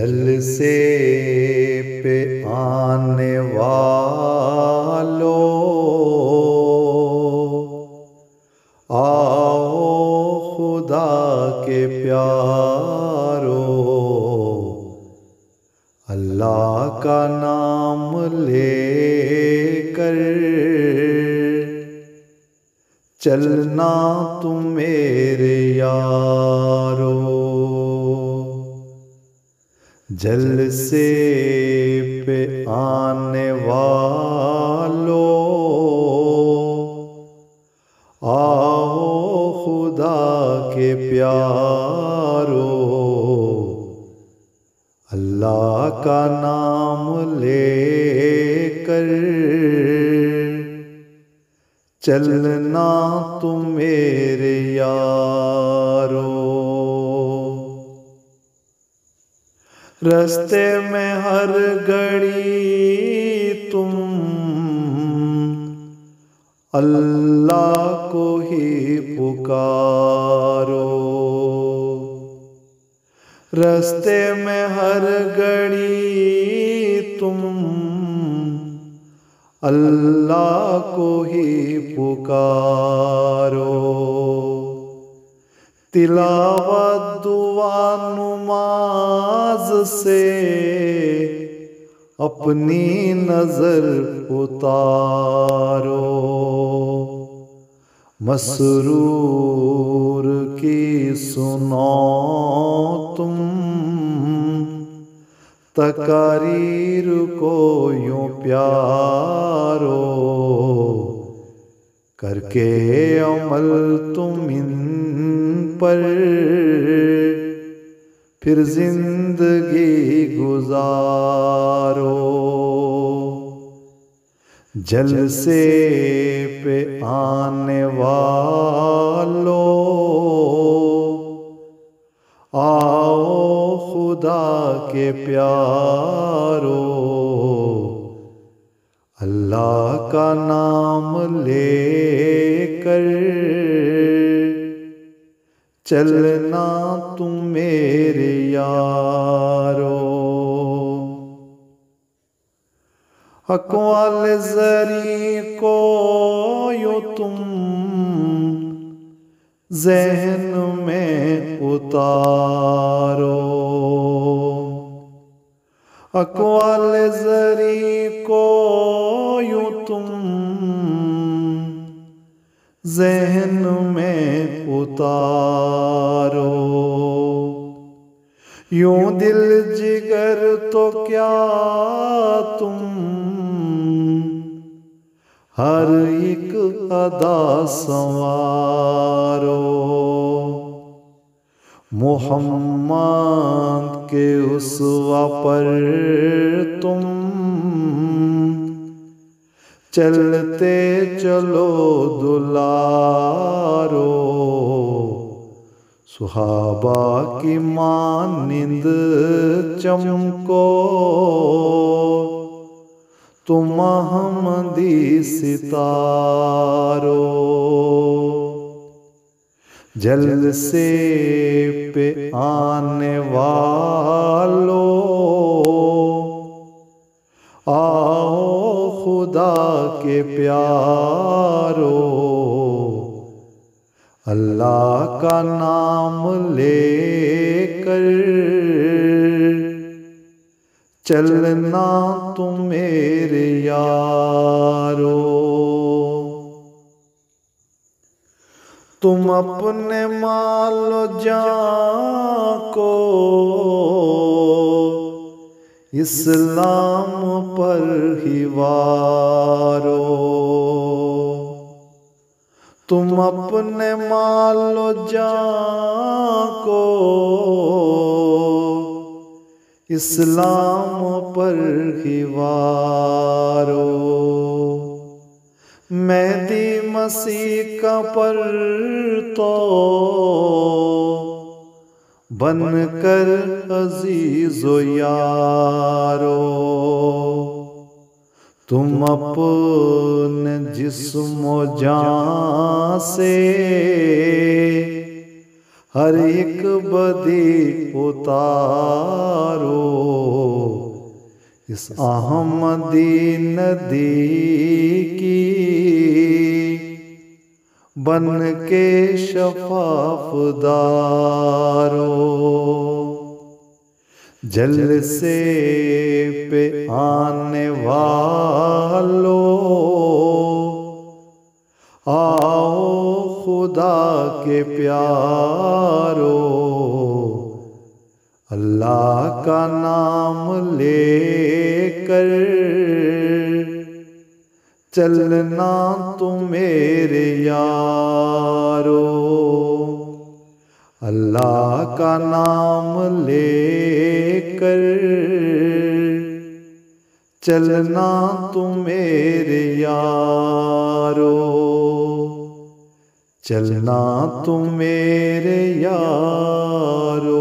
जलसे पे आने वालों, आओ खुदा के प्यारो, अल्लाह का नाम लेकर चलना तुम मेरे यारो। जलसे पे आने वालों, आओ खुदा के प्यारो, अल्लाह का नाम लेकर चलना तुम मेरे यारो। रस्ते में हर घड़ी तुम अल्लाह को ही पुकारो। रस्ते में हर घड़ी तुम अल्लाह को ही पुकारो। तिलावत दुआ नमाज से अपनी नजर उतारो। मसरूर की सुनो तुम तकारीर को यूं प्यारो। करके अमल तुम इन पर फिर जिंदगी गुजारो। जलसे पे आने वालों, आओ खुदा के प्यारो, अल्लाह का नाम लेकर चलना तुम मेरे यारो। अक़वाल ज़री को यूं तुम ज़हन में उतारो। अक़वाल ज़री को यूं तुम ज़हन में उतारो। यूं दिल जिगर तो क्या तुम हर एक अदा संवारो। मुहम्मद के उसवा पर तुम चलते चलो दुलारो। सुहाबा की मानिंद चमको तुम अहमदी सितारो। जलसे पे आने वालों, आओ खुदा के प्यारो, अल्लाह का नाम लेकर चलना तुम मेरे यारो। तुम अपने मालो जान को इस्लाम पर ही वारो। तुम अपने मालो जान को इस्लाम पर ही वारो। मेहदी मसीह का पर तो बनकर अजीज़ो यारो। तुम अपने जिस्मो जान से हर एक बदी उतारो। इस अहमदी नदी की बन के शफाफदारो, जलसे पे आने वालों आओ खुदा के प्यारो, अल्लाह का नाम लेकर चलना तुम मेरे यारो, अल्लाह का नाम लेकर चलना तुम मेरे यारो, चलना तुम मेरे यारो।